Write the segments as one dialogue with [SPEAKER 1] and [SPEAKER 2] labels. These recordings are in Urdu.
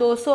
[SPEAKER 1] 200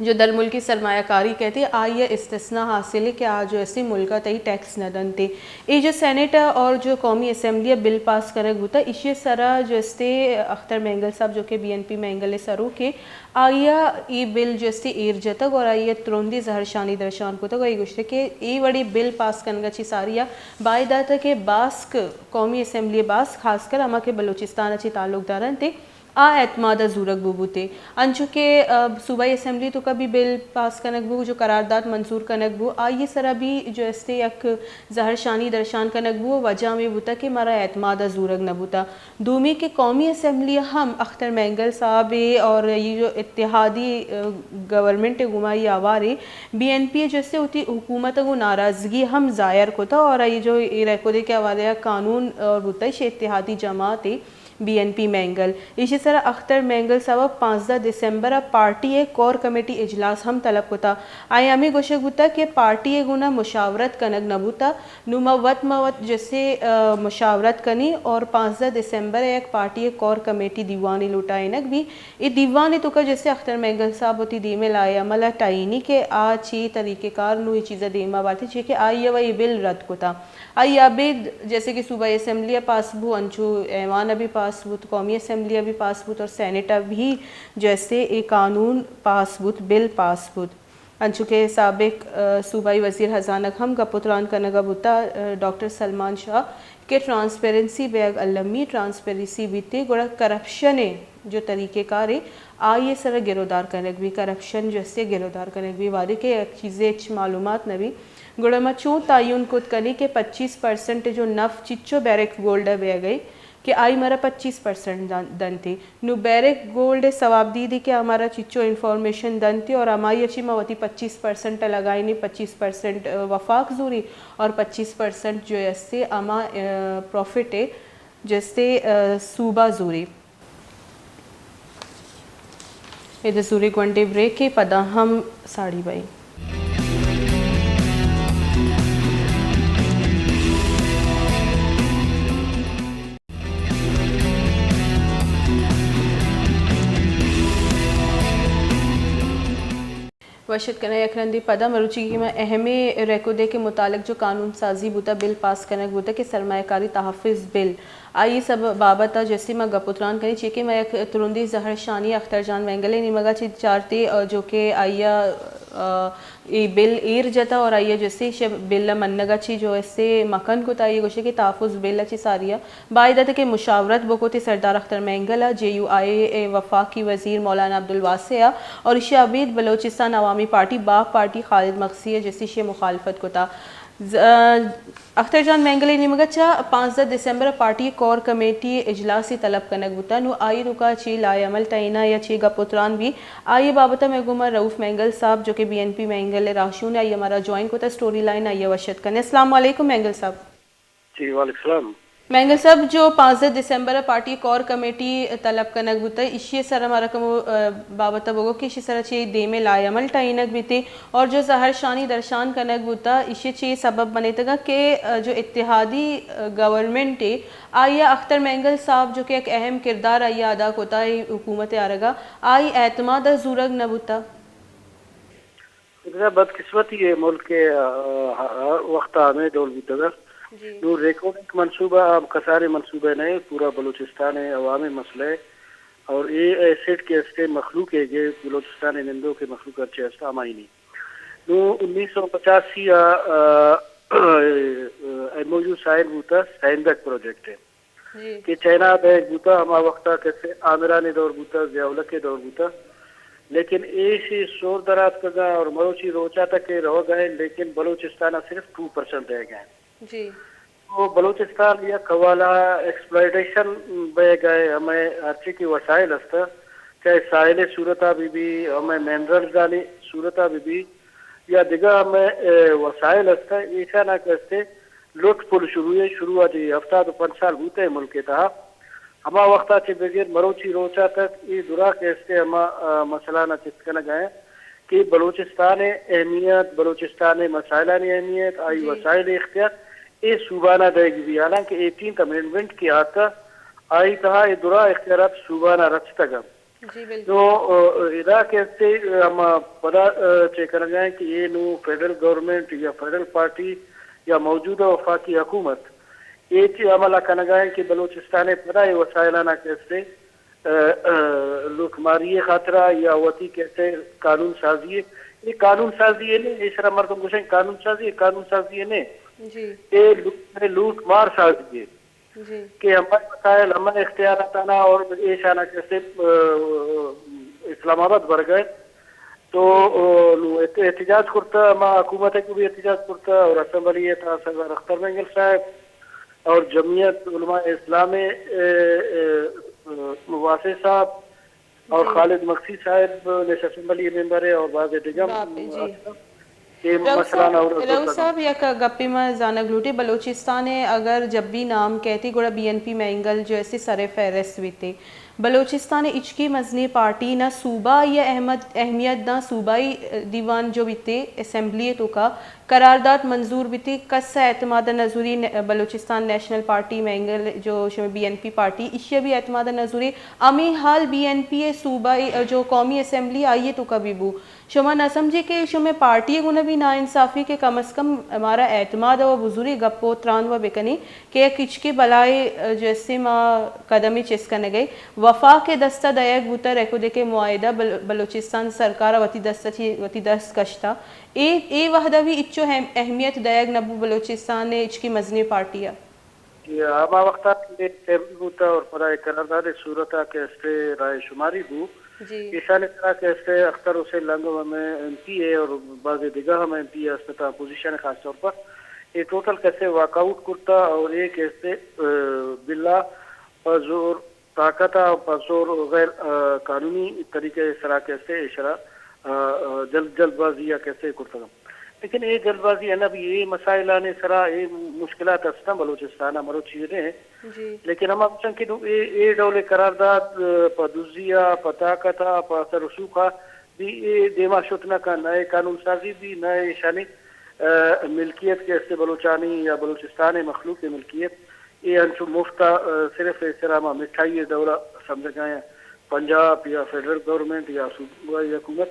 [SPEAKER 1] جو در ملکی سرمایہ کاری کہتے ہیں آئیے استثناء حاصل ہے کہ آج جو ایسی ملکہ تئی ٹیکس نہ دنتے یہ جو سینٹ اور جو قومی اسمبلی بل پاس کرگ ہوتا اسی سرا جو استے اختر مینگل صاحب جو کہ بی این پی مینگل سرو کے آیا ای بل جو استے ایر جتگ اور آئیے تروندی زہر شانی درشان کو تک یہ گوشتے کہ ای وڑی بل پاس کرنگا چی ساریا باعدہ تھا کہ باسک قومی اسمبلی باسک خاص کر اما کے بلوچستان اچھی تعلق دارن تھے اعتماد زورگ بوبوتے انچو کہ صوبائی اسمبلی تو کبھی بل پاس کنک بو جو قرارداد منظور کنک بو آئیے سرا بھی جو استے یک زہر شانی درشان کنک بو وجہ میں بوتا کہ مارا اعتماد زورگ نہ بوتا دومی کے قومی اسمبلی ہم اختر مینگل صاحب اور یہ جو اتحادی گورنمنٹ گمائی آوارے بی این پی جو سے ہوتی حکومت کو ناراضگی ہم ظاہر کو تھا اور یہ جو ریکو دے کے حوالے قانون اور بوتا ہے اتحادی جماعت بی این پی مینگل اسی طرح اختر مینگل صاحب 15 دسمبر پارٹی کور کمیٹی اجلاس ہم طلب ہوتا آئی ہمیں گوشک ہوتا کہ پارٹی گنا مشاورت کنگ نبوتا نو موت جیسے مشاورت کنی اور 15 دسمبر ایک پارٹی کور کمیٹی دیوانی لوٹائنک بھی یہ دیوانی تو کا جیسے اختر مینگل صاحب ہوتی دیمے لائے عملہ ٹائنی کہ آچی طریقہ کار نو یہ چیزیں دیما باتی چاہیے کہ آئیے وہ یہ بل رد کو تھا آئی عبید جیسے کہ صوبائی اسمبلی پاس بو انچو ایوان ابھی پاس بوت قومی اسمبلی ابھی پاس بوت اور سینٹ بھی جیسے ایک قانون پاس بوت بل پاس بوت انچو کہ سابق صوبائی وزیر خزانہ ہم گپتران کنگا بوتا ڈاکٹر سلمان شاہ کہ ٹرانسپیرنسی بیگ علمی ٹرانسپیرنسی بیتے گوڑا کرپشن جو طریقہ کار ہے آئیے سر گرودار کنگ بھی کرپشن جیسے گرودار کنگ بھی وعدے کہ ایک چیزیں معلومات نبی گڑما چون تعین کت کنی کہ 25% جو نف چچو بیرک گولڈ بے گئی کہ آئی مرا 25% دنتے نو بیرک گولڈ ثواب دی کہ ہمارا چچو انفارمیشن دنتے اور ہماری اچھی موتی 25% لگائی نہیں 25% وفاق زوری اور 25% جو ایسے اما پروفٹ ہے جیسے صوبہ زوری ادھر زوری گونڈے بریک کے پدا ہم ساڑی بائی وشد کرنا یکرندی پدا مروچی کی میں اہمی ریکودے کے متعلق جو قانون سازی بوتا بل پاس کرنے بوتا کہ سرمایہ کاری تحفظ بل آئی سب بابتا جیسے میں گپتران کریں چیکہ میں ایک ترندی زہر شانی اختر جان مینگلے نیمگا چی چارتے جو کہ آئیا بل ایر جتا اور آئیے جیسے بل منگا چی جو ایسے مکن کو تائیے گوشے کہ تحفظ بل چی ساریا باعدہ تھے کہ مشاورت بکوتے سردار اختر مینگلہ جے یو آئی وفاقی وزیر مولانا عبدالواسع اور اسی عبید بلوچستان عوامی پارٹی باغ پارٹی خالد مقصی جیسی شے مخالفت کو تھا اختر جان مینگلے نیمگا چا 15 دسمبر پارٹی کور کمیٹی اجلاسی طلب کنگ بوتا نو آئی رکا چی لائے عمل تائینہ یا چی گپتران بھی آئی بابتا میں گمر رؤف مینگل صاحب جو کہ بی این پی مینگل راشون آئی ہمارا جوائن کو تا سٹوری لائن آئی وشد کرنے السلام علیکم مینگل صاحب
[SPEAKER 2] جی وعلیکم السلام
[SPEAKER 1] مینگل صاحب جو 15 دسمبر پارٹی کور کمیٹی طلب کنگ بوتا اسی سر ہمارا کمو بابتا بگو کہ اسی سر چی دے میں لائے عمل ٹائنک بیتے اور جو زہر شانی درشان کنگ بوتا اسی چی سبب بنے تگا کہ جو اتحادی گورنمنٹ ہے آئیا اختر مینگل صاحب جو کہ ایک اہم کردار آئیا ادا ہوتا ہے حکومت آرگا آئی اعتماد زورگ نہ بوتا
[SPEAKER 2] بدقسمتی ہے ملک کے وقت ہمیں دول بوتا نو ریکارڈنگ منصوبہ کسارے منصوبہ نہیں پورا بلوچستان عوامی مسئلہ اور یہ ایسیٹ کے اسٹے مخلوق ہے یہ بلوچستان نندوں کے مخلوق اچھے اسٹا ہمائی نہیں نو 1985 ایم او یو سائن بوتا سائنبیک پروجیکٹ ہے کہ چائنا بیک بوتا ہما وقتا کیسے عامرانی دور بوتا ضیاءاللہ کے دور بوتا لیکن ایسی شور درات کگا اور مروچی روچا تک رہ گئے لیکن بلوچستان صرف 2% رہ گئے
[SPEAKER 1] جی
[SPEAKER 2] تو بلوچستان یا قوالا ایکسپلائٹیشن بے گئے ہمیں ہرچی کی وسائل ہستا چاہے ساحل صورتہ بھی ہمیں منرل جانی صورتہ بھی یا دیگا ہمیں وسائل ہستا ایسا نہ کہتے لوٹ پل شروع آجی ہفتہ تو 5 سال ہوتے ہیں ملک تھا ہما وقتا چی بغیر مروچی روچا تک یہ درا کہتے ہما مسئلہ نہ چسکنا گئے کہ بلوچستان اہمیت بلوچستان مسائلانی اہمیت آئی وسائل اختیار یہ صوبانہ دے گی بھی حالانکہ 18th امینڈمنٹ کی آتا آئی تہا یہ درا اختیارات صوبانہ رچتا گا
[SPEAKER 1] جی بالکل
[SPEAKER 2] تو ادا کیسے ہم پتا چیک کر گئے کہ یہ نو فیڈرل گورنمنٹ یا فیڈرل پارٹی یا موجودہ وفاقی حکومت یہ چیز عملہ کرنا گئے کہ بلوچستان پتہ ہے وسائلانہ کیسے لوک ماری خاطرہ یا وتی کیسے قانون سازی ہے. یہ قانون سازی ہے نہیں اس طرح مردم کو قانون سازی ہے نہیں
[SPEAKER 1] جی
[SPEAKER 2] یہ لوٹ مار سازی ہے
[SPEAKER 1] جی
[SPEAKER 2] کہ ہمارے مسائل ہمارے اختیارات آنا اور ایشانہ کیسے اسلام آباد بڑھ گئے تو احتجاج کرتا ہم حکومت کو بھی احتجاج کرتا اور اسمبلی تھا سردار اختر مینگل صاحب اور جمعیت علماء اسلام واسع صاحب اور خالد مقصی صاحب نیس اسمبلی ممبر ہے اور بعض دیگر یہ مسئلہ
[SPEAKER 1] رو صاحب یک گپی میں زانگ لوٹی بلوچستان اگر جب بھی نام کہتی گوڑا بی این پی مینگل جو ایسے سر فہرست بھی تھے بلوچستان اچکی مزنی پارٹی نہ صوبہ یا اہمیت نہ صوبائی دیوان جو بھی تھے اسمبلی تو کا قرارداد منظور بھی تھی کس اعتماد نظوری بلوچستان نیشنل پارٹی مینگل جو بی این پی پارٹی اشیا بھی اعتماد نظوری امی حال بی این پی صوبائی جو قومی اسمبلی آئیے تو کبھی بو شما نہ سمجھے کہ شما پارٹی کو بھی نا انصافی کے کم از کم ہمارا اعتماد و بزرگی گپو تران و بکنی کہ کچ کے بلائے جیسے ماں قدمی چسکن گئی وفاق کے دستہ دیگ بوتا ریکو دے کے معاہدہ بلوچستان سرکار وتی دست کشتا اے وحدہ بھی اچو اہمیت دیگ نبو بلوچستان اچ کی مزنی پارٹیا
[SPEAKER 2] ہما وقتا بوتا اور پرائے قرارداد صورتہ کے اسے رائے شماری بو ایسا طرح کے اسے اختر حسین لنگو ہمیں ایم پی ہے اور بعض دیگر ہمیں ایم پی ہے اس طرح پوزیشن خاص طور پر یہ ٹوٹل کیسے واک آؤٹ کرتا اور یہ کیسے بلا پزور طاقت پزور غیر قانونی طریقے اس طرح کیسے اشرا جلد بازی یا کیسے کرتا لیکن یہ جلد بازی ہے نا بھی یہ مسائل آنے سرا یہ مشکلات اسنا بلوچستان ہمارو چیزیں ہیں لیکن ہم آپ کہ یہ ڈولے قرارداد پدوزیا پتاکتا پاثر رسوخا بھی یہ دیما شتنا کا نئے قانون سازی بھی نئے شانی ملکیت کے ایسے بلوچانی یا بلوچستان مخلوق کی ملکیت یہ انچو مفتہ صرف اس طرح مٹھائی دولہ سمجھ گئے ہیں پنجاب یا فیڈرل گورنمنٹ یا صوبائی حکومت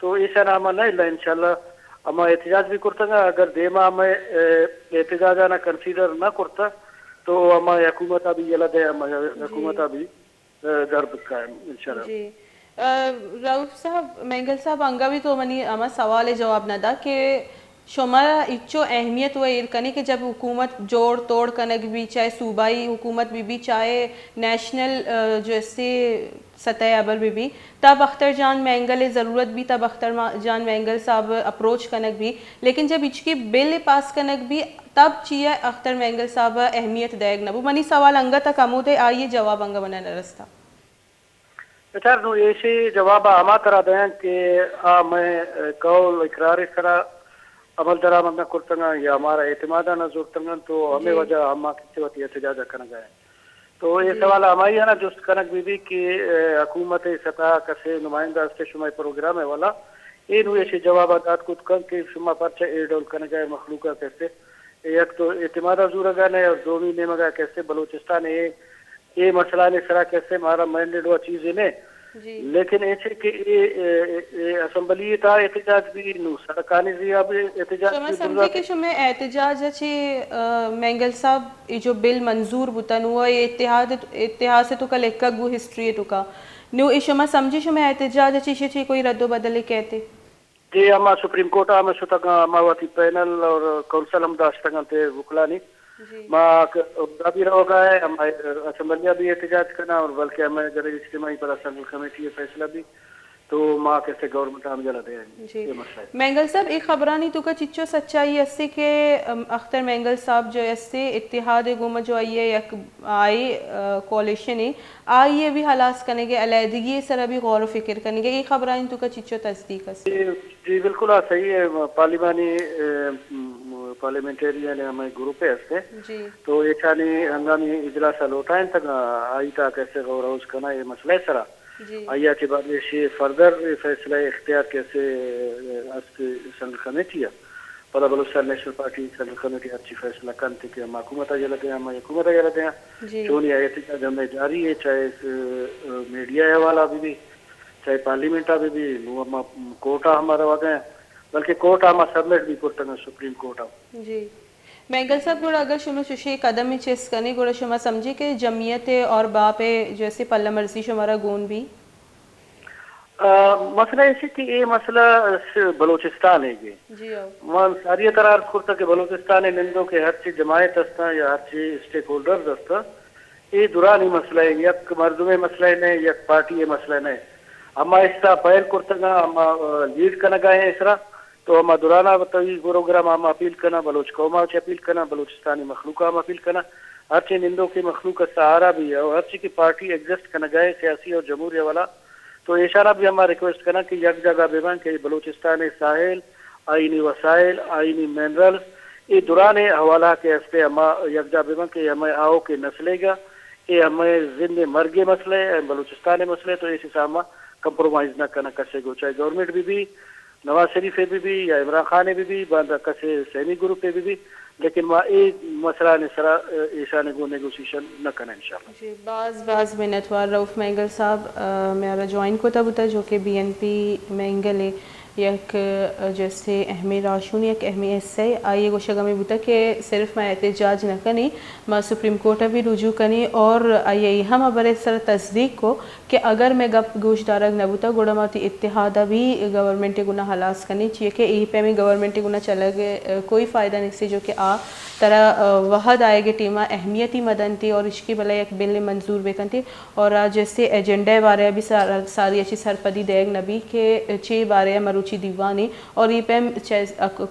[SPEAKER 2] تو ایسا نامہ نہیں اللہ انشاءاللہ اما احتجاج بھی کرتا گا اگر دیما ہمیں احتجاجانہ کنسیڈر نہ کرتا تو ہما حکومت بھی یہ لدے ہما حکومت بھی درد قائم انشاءاللہ.
[SPEAKER 1] جی رؤف صاحب مینگل صاحب انگا بھی تو منی اما سوال جواب نہ دا کہ شمارا اچو اہمیت وہ ایرکنی کہ جب حکومت جوڑ توڑ کنگ بھی چاہے صوبائی حکومت بھی چاہے نیشنل جو ایسے سطح ابر بھی تب اختر جان مینگل ضرورت بھی تب اختر جان مینگل صاحب اپروچ کنک بھی لیکن جب اچکی بل پاس کنک بھی تب چیئے اختر مینگل صاحب اہمیت دیگ نبو منی سوال انگا تک امو دے آئیے جواب انگا بنا نرستا
[SPEAKER 2] بچار نو ایسے جواب آما کرا دیں کہ میں قول اقرار اس طرح عمل درآمد نہ کرتنگا یا ہمارا اعتمادہ نہ زورتنگا تو ہمیں وجہ ہما کسی وقت احتجاجہ کرنا گئے تو یہ سوال ہماری ہے نا جو کنک بھی کہ حکومت سطح کسے نمائندہ سے شمائی پروگرام ہے والا یہ نو ایسے جوابات کو کن کہ شما پرچہ ایڈول کرنا گئے مخلوقہ کیسے ایک تو اعتمادہ زورہ گانے اور دومی نیمگا کیسے بلوچستان یہ مسئلہ نے سرا کیسے ہمارا مینڈیڈ ہوا چیزیں نے لیکن ایسے کہ اسمبلی تا احتجاج بھی نو سرکانی زیادہ بھی احتجاج
[SPEAKER 1] شما سمجھے کہ شما احتجاج اچھی مینگل صاحب جو بل منظور بتن ہوا اتحاد سے تو کا لکھا گو ہسٹری تو کا نو شما سمجھے شما احتجاج اچھی کوئی رد و بدل کہتے
[SPEAKER 2] جی ہما سپریم کورٹ ہمیں شتگا ہما واتی پینل اور کونسل ہم داشتگا تے وکلانی ماں بھی رہو گا ہے ہمارے اسمبلیاں بھی احتجاج کرنا اور بلکہ ہمیں جرگ اجتماعی پر اسمبلی کمیٹی فیصلہ بھی تو ماں کیسے گورنمنٹ ہم جلا دے
[SPEAKER 1] جی مینگل صاحب ایک خبرانی تو کا چچو سچائی ایسے کہ اختر مینگل صاحب جو ایسے اتحاد گومت جو آئیے یک آئی کولیشن ہے آئیے بھی حلاس کرنے گے علیحدگی سر بھی غور و فکر کرنے گے ایک خبرانی تو کا چچو تصدیق ہے
[SPEAKER 2] جی بالکل صحیح ہے پارلیمانی پارلیمنٹیرین ہمیں گروپ ہے اس سے تو یہ چانی ہنگامی اجلاس لوٹائیں تک آئی تا کیسے غور و کرنا یہ مسئلہ ہے سرا آیا کے بعد یہ فردر فیصلہ اختیار کیسے اس سنگ کمیٹی ہے پدا Balochistan National Party central committee ہرچی فیصلہ کرتے کہ ہم حکومت جلتے ہیں ہم حکومت جلتے ہیں
[SPEAKER 1] جی
[SPEAKER 2] چونی احتجاج ہمیں جاری ہے چاہے میڈیا والا بھی چاہے پارلیمنٹ بھی ہم کوٹا ہمارا وغیرہ بلکہ کوٹا ہم سبمٹ بھی کرتے ہیں سپریم کوٹا.
[SPEAKER 1] جی مینگل صاحب گوڑا اگر شما شوشی قدم چیز کرنے گوڑا شما سمجھے کہ جمعیت اور باپ جیسے پلہ مرضی شمارا گون بھی
[SPEAKER 2] مسئلہ ایسے کہ یہ مسئلہ بلوچستان ہے یہ
[SPEAKER 1] جی او
[SPEAKER 2] من ساری طرح عرض کرتا کہ بلوچستان نندوں کے ہر چیز جماعت ہستا یا ہر چیز اسٹیک ہولڈرز ہستا یہ دورانی مسئلہ ہے یک مردم مسئلہ نہیں یک پارٹی مسئلہ نہیں اما اس طرح پہل کرتا گا اما لیڈ کرنا گئے اس طرح تو اما دورانہ بطوی پروگرام اما اپیل کرنا بلوچ قوما اپیل کرنا بلوچستانی مخلوقہ ہم اپیل کرنا ہر چیز نندوں کی مخلوق کا سہارا بھی ہے اور ہر چیز کی پارٹی ایگزسٹ کرنا گئے سیاسی اور جمہوریہ والا تو اشارہ بھی ہمارا ریکویسٹ کرنا کہ یک جگہ بیوان کہ بلوچستان ساحل آئینی وسائل آئینی منرلز یہ دوران حوالہ کے ہستے ہم یک جگہ بیوان کہ ہمیں آؤ کے نسلے گا یہ ہمیں زندے مرگے مسئلے بلوچستان مسئلے تو اس حساب میں کمپرومائز نہ کرنا کسے گو چاہے گورنمنٹ بھی نواز شریف بھی یا عمران خان بھی باندھا کسے سینی گروپ بھی لیکن وہاں ایک مسئلہ نے سرا ایشانے کو نیگوسیشن نہ کرنا انشاءاللہ.
[SPEAKER 1] جی بعض منتوار رؤف مینگل صاحب میرا جوائن کو تب ہوتا ہے جو کہ بی این پی مینگل ہے یک جیسے اہمی راشون یک اہمی حصہ ہے آئیے گوشگا میں بوتا کہ صرف میں احتجاج نہ کنی میں سپریم کورٹ بھی رجوع کنی اور آئیے ہم ابر سر تصدیق کو کہ اگر میں گپ گوش دارگ نہ بوتا گوڑا ماتی اتحادہ بھی گورنمنٹ گناہ حلاس کنی چاہیے کہ ای پہ میں گورنمنٹ گناہ چلا گئے کوئی فائدہ نہیں سی جو کہ طرح وحد آئے گی ٹیمہ اہمیتی مدن تھی اور اس کی بلا ایک بل منظور بیکن تھی اور جیسے ایجنڈے بارے ابھی ساری اچھی سرپدی دیگ نبی کہ چھ بارے مروچی دیوانی اور یہ پیم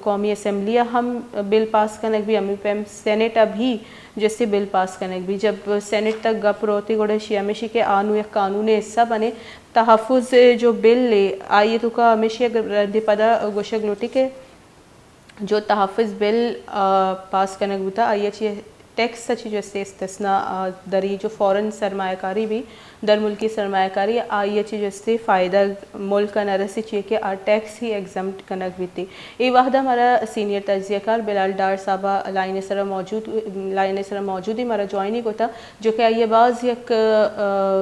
[SPEAKER 1] قومی اسمبلیہ ہم بل پاس کرنے بھی ہمیں پیم سینٹ ابھی جیسے بل پاس کرنے بھی جب سینٹ تک گپ روتی گوڑے شیامشی کے آنو ایک قانون حصہ بنے تحفظ جو بل لے آئیے تو کا ہمیشہ ردی پدہ گوشک لوٹی کے جو تحفظ بل پاس کرنے ہوتا آئیے چیئے ٹیکس سچی جیسے استثناء دری جو فورن سرمایہ کاری بھی در ملکی سرمایہ کاری آئیے چیئے جیسے فائدہ ملک کا نرسی چیئے کہ ٹیکس ہی ایگزمپٹ کنک بھی تھی یہ وحدہ ہمارا سینئر تجزیہ کار بلال ڈار صاحبہ لائن سرہ موجود ہی ہمارا جوائننگ ہوتا جو کہ آئیے بعض یک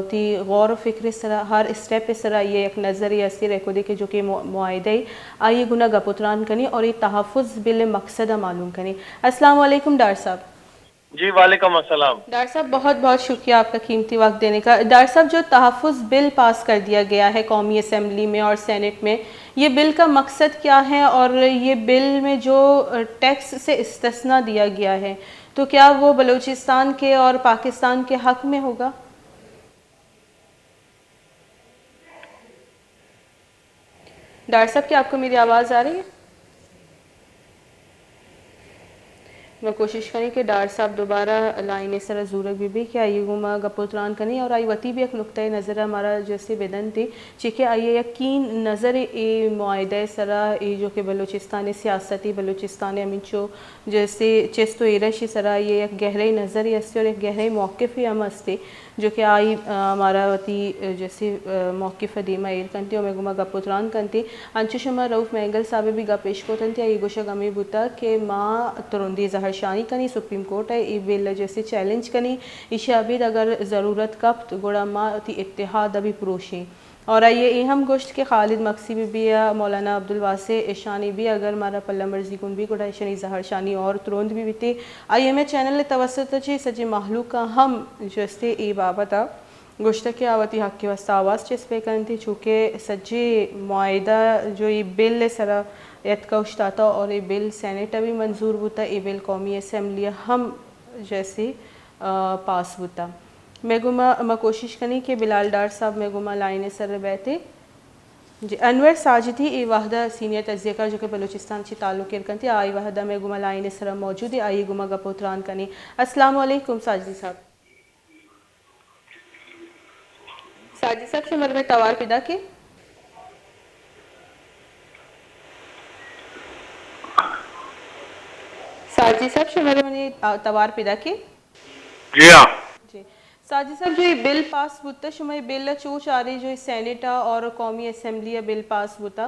[SPEAKER 1] تھی غور و فکر سرہ ہر اسٹیپ سرہ یہ ایک نظری اسی ریکو دے کہ جو کہ معاہدے آئیے گناہ گپتران کنی اور یہ تحفظ بل مقصدہ معلوم کنی. السلام علیکم ڈار صاحب.
[SPEAKER 3] جی وعلیکم السلام.
[SPEAKER 1] ڈاکٹر صاحب بہت بہت شکریہ آپ کا قیمتی وقت دینے کا. ڈاکٹر صاحب جو تحفظ بل پاس کر دیا گیا ہے قومی اسمبلی میں اور سینٹ میں یہ بل کا مقصد کیا ہے اور یہ بل میں جو ٹیکس سے استثناء دیا گیا ہے تو کیا وہ بلوچستان کے اور پاکستان کے حق میں ہوگا؟ ڈاکٹر صاحب کیا آپ کو میری آواز آ رہی ہے؟ میں کوشش کریں کہ ڈار صاحب دوبارہ لائن سر زورک بھی کہ آئیے گما گپوتران کریں اور آئی وتی بھی ایک نقطۂ نظر ہمارا جیسے بدن تھی چیکہ آئیے یقین نظر اے معاہدہ سرا اے جو کہ بلوچستان سیاستی بلوچستان امنچو جیسے چیستو ایرشی سرا یہ ایک گہرائی نظر ہی ہستے اور ایک گہرائی موقف ہی ہم ہستے جو کہ آئی ہمارا وتی جیسے موقف دیما ایر کنتی اور میں گما گپوتران کنتی انچو شما رؤف مینگل صاحب بھی گا پیش کو تنتی آئی گوشا گمی بوتا کہ ماں ترندی زہر شانی کنی سپریم کورٹ ہے ای بل جیسے چیلنج کنی ایشی عبید اگر ضرورت کپت گوڑا ماں تی اتحاد ابھی پروشیں اور آئیے اہم گوشت کے خالد مقصی بھی یا مولانا عبدالواسع اشانی بھی اگر مارا پلہ مرضی کن بھی گوڑا اشانی زہر شانی اور تروند بھی بیتے آئیے میں چینل توسط چی سجی محلوق کا ہم جیسے ای بابتا گوشت کے آواتی حق کے واسطہ آواز چیز پہ کرن تھی چونکہ سجی معاہدہ جو یہ بل سرا ایت کا اشتاتا اور یہ بل سینٹ بھی منظور ہوتا یہ بل قومی اسمبلی ہم جیسے پاس ہوتا. میں گما کوشش کرنی کہ بلال ڈار صاحب میں گما لائن سر بیٹھے جی انور ساجدی ای وحدہ سینئر تجزیہ کار جو کہ بلوچستان چی تعلق کرن تھی آئی وحدہ میں گما لائن سر موجود ہے آئی گما گپوتران کنی. السلام علیکم ساجدی صاحب. ساجدی صاحب سے مرمے توار پیدا کی ساجدی صاحب سے مرمے توار پیدا کی
[SPEAKER 3] جی ہاں
[SPEAKER 1] جی ساجد صاحب جو یہ بل پاس ہوتا شما یہ بل چوچ آ رہی جو سینیٹا اور قومی اسمبلی بل پاس ہوتا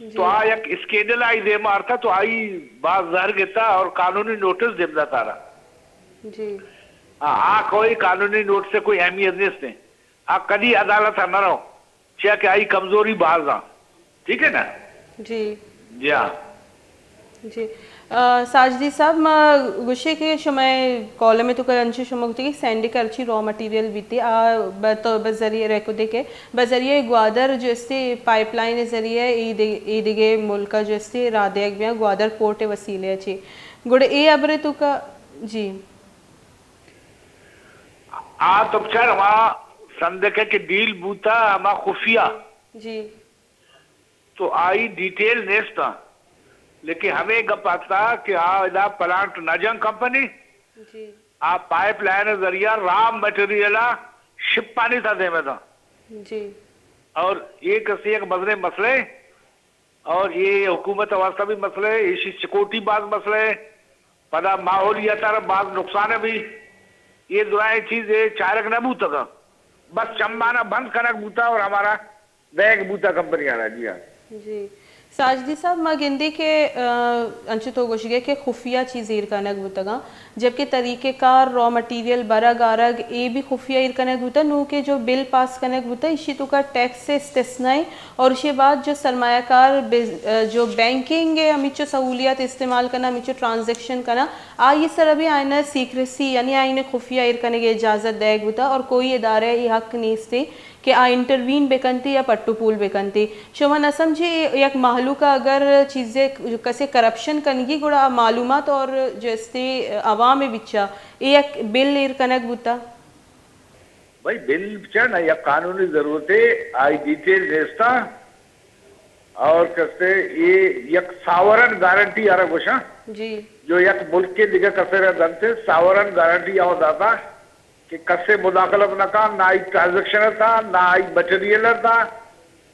[SPEAKER 4] تو یک اسکینڈل آئی دے مارتا تو آئی باز زہر گتا اور قانونی نوٹس دیمدا تارا
[SPEAKER 1] جی
[SPEAKER 4] کوئی قانونی نوٹ سے کوئی اہمیت نہیں کدی عدالت نہ رہو چاہے کہ آئی کمزوری باز ٹھیک ہے نا
[SPEAKER 1] جی
[SPEAKER 4] جی ہاں
[SPEAKER 1] جی ساجدی صاحب ما گوشه که شما کالم تو کرنچی شما گفتی که سندی کرچی را مٹیریل بیتی بذریعه ریکوده که بذریعه گوادر جو استی پایپ لائن ذریعه ای دیگه ملکا جو استی راده اک بیان گوادر پورٹ وسیله چی گوڑے ای ابره تو کا جی
[SPEAKER 4] تو بچار ہما سندکے کے ڈیل بوتا ہما خفیہ
[SPEAKER 1] جی
[SPEAKER 4] تو آئی ڈیٹیل نیستا لیکن ہمیں گپاتا کہ ادا پلانٹ نجنگ کمپنی
[SPEAKER 1] جی
[SPEAKER 4] پائپ لائن ذریعہ را مٹیریل شپ پانی تھا دے میں تھا
[SPEAKER 1] جی
[SPEAKER 4] اور یہ کسی ایک مزنے مسئلے اور یہ حکومت واسطہ بھی مسئلے اسی سیکورٹی بعض مسئلے پدا ماحولیت بعض نقصان بھی یہ دعائیں چیزیں چارک نہ بوتا تھا بس چمبانا بند کنک بوتا اور ہمارا بیگ بوتا کمپنی آ رہا جی ہاں
[SPEAKER 1] جی ساجدی صاحب ما گندی کے انچو تو گوشگے کہ خفیہ چیز ایرکنگ بوتا گا جبکہ طریقہ کار را مٹیریل برگ آرگ اے بھی خفیہ ایرکنگ بوتا نو کہ جو بل پاس کنگ بوتا اسی تو کا ٹیکس سے استثنائی اور اسی بعد جو سرمایہ کار جو بینکنگ ہے ہمیچو سہولیات استعمال کرنا ہمیچو ٹرانزیکشن کرنا آئی سر ابھی آئینہ سیکریسی یعنی آئینہ خفیہ ایرکنگ اجازت دے بوتا اور کوئی ادارہ یہ حق نہیں ستے کہ انٹروین بکنتی یا پٹو پول بکنتی شما نہ سمجھے یک محلو کا اگر چیزیں کسے کرپشن کنگی گوڑا معلومات اور جیسے عوام بچا ایک بل ایر کنک بوتا
[SPEAKER 4] بھائی بل بچا نا یا قانونی ضرورت ہے آئی ڈیٹیل دیستا اور کسے یہ یک ساورن گارنٹی آرہ گوشا
[SPEAKER 1] جی
[SPEAKER 4] جو یک ملک کے دیگر کسے رہ دنتے ساورن گارنٹی آو داتا کہ کسے مداخلت نہ کا نہ ہی ٹرانزیکشن تھا نہ ہی مٹیریل تھا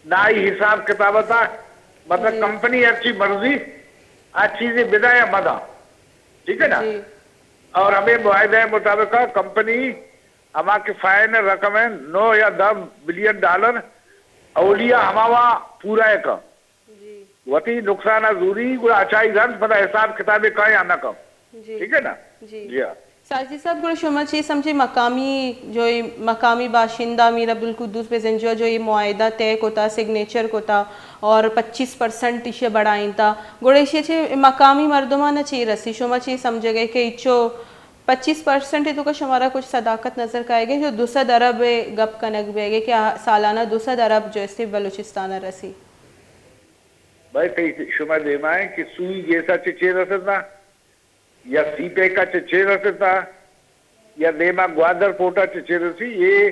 [SPEAKER 4] نہ ہی حساب کتاب تھا مطلب کمپنی اچھی مرضی چیزیں بدا یا مدا ٹھیک ہے نا اور ہمیں معاہدہ مطابق کمپنی ہما کے فائنل رقم ہے 9 یا 10 بلین ڈالر اولیاء ہماوا پورا ہے کا وتی نقصان ضروری اچائی گھر پتہ حساب کتابیں کہیں یا نہ کم ٹھیک ہے نا جی ہاں
[SPEAKER 1] ساجدی صاحب گوڑا شما چیز سمجھے مقامی باشندہ امیر عبدالقدوس بزنجو جو یہ معاہدہ طے کوتا سگنیچر کوتا اور 25% اسے بڑھائیں تا گوڑا اسے چھے مقامی مردمانہ چیز رسی شما چیز سمجھے گئے کہ اچھو 25% تو کا شمارا کچھ صداقت نظر کائے گے جو 200 ارب گپ کنک بے گے کہ سالانہ 200 ارب جو اس بلوچستانہ رسی
[SPEAKER 4] بھائی کئی شما دیمائیں کہ سوئی جیسا چیز رسدنا یا سی پے کا چچے رستا یا دیما گوادر پوٹا چچے رسی یہ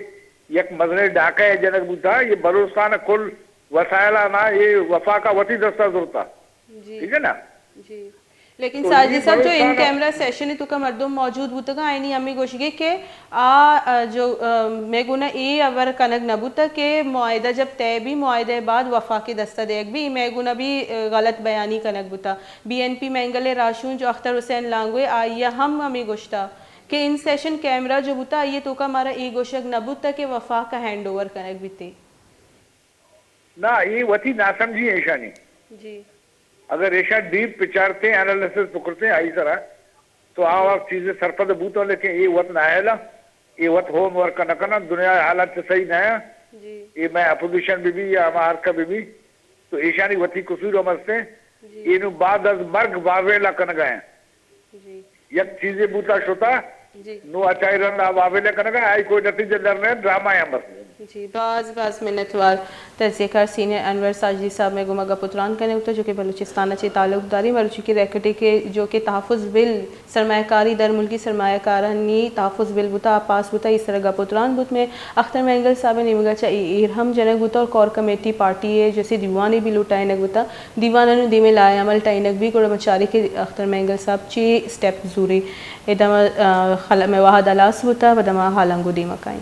[SPEAKER 4] یک مزنے ڈاکہ ہے جنک بوتا یہ بلوچستان کل وسائلہ نا یہ وفا کا وطی دستہ ضرورتا ٹھیک ہے نا
[SPEAKER 1] جی لیکن ساجدی صاحب جو ان کیمرہ سیشن تو کا مردم موجود بوتا گا آئینی امی گوشگے کہ جو میں گونا ای اور کنگ نبوتا کہ معاہدہ جب تے بھی معاہدہ بعد وفا کے دستہ دیکھ بھی میں گونا بھی غلط بیانی کنگ بوتا بی این پی مینگل راشون جو اختر حسین لانگوے آئیہ ہم امی گوشتا کہ ان سیشن کیمرہ جو بوتا آئیے تو کا مارا ای گوشک نبوتا کہ وفا کا ہینڈ اوور کنگ بیتے
[SPEAKER 4] نا یہ وطی ناسمجھی ایشانی
[SPEAKER 1] جی
[SPEAKER 4] اگر ایشا ڈیپ پچارتے ہیں انالیسس پکرتے ہیں آئی طرح تو آپ چیزیں سرپد بوتا لیکن یہ وقت نہ ہے یہ وقت ہوم ورک نہ کرنا دنیا حالات سے صحیح نہ ہے یہ میں اپوزیشن بھی یا ہمارا کا بھی تو ایشانی وطی قصور ہمستے ہیں یہ بعد از مرگ واویلا کن گئے ہیں یک چیزیں بوتا شوتا نو اچائی رن واویلا کن گئے آئی کوئی نتیجہ درنے ڈراما ہے ہمستے
[SPEAKER 1] جی بعض منتوار تجزیہ کار سینئر انور ساجدی صاحب میں گمگا پتران کرنے ہوتا جو کہ بلوچستان اچھی تعلق داری مروچی کی ریکٹی کے جو کہ تحفظ بل سرمایہ کاری در ملکی سرمایہ کارانی تحفظ بل بوتا پاس بوتا اس طرح گا پتران بوت میں اختر مینگل صاحب نیمگا چاہی ایرہم جنگ بوتا اور کور کمیٹی پارٹی ہے جیسے دیوانے بھی لوٹائنگ بوتا دیوانہ دیمے لائے عمل ٹائنگ بھی گوڑا مچاری کے اختر مینگل صاحب چی سٹیپ زوری ادھا میں واحد علاس بوتا بدما حالانگو دیمہ کائیں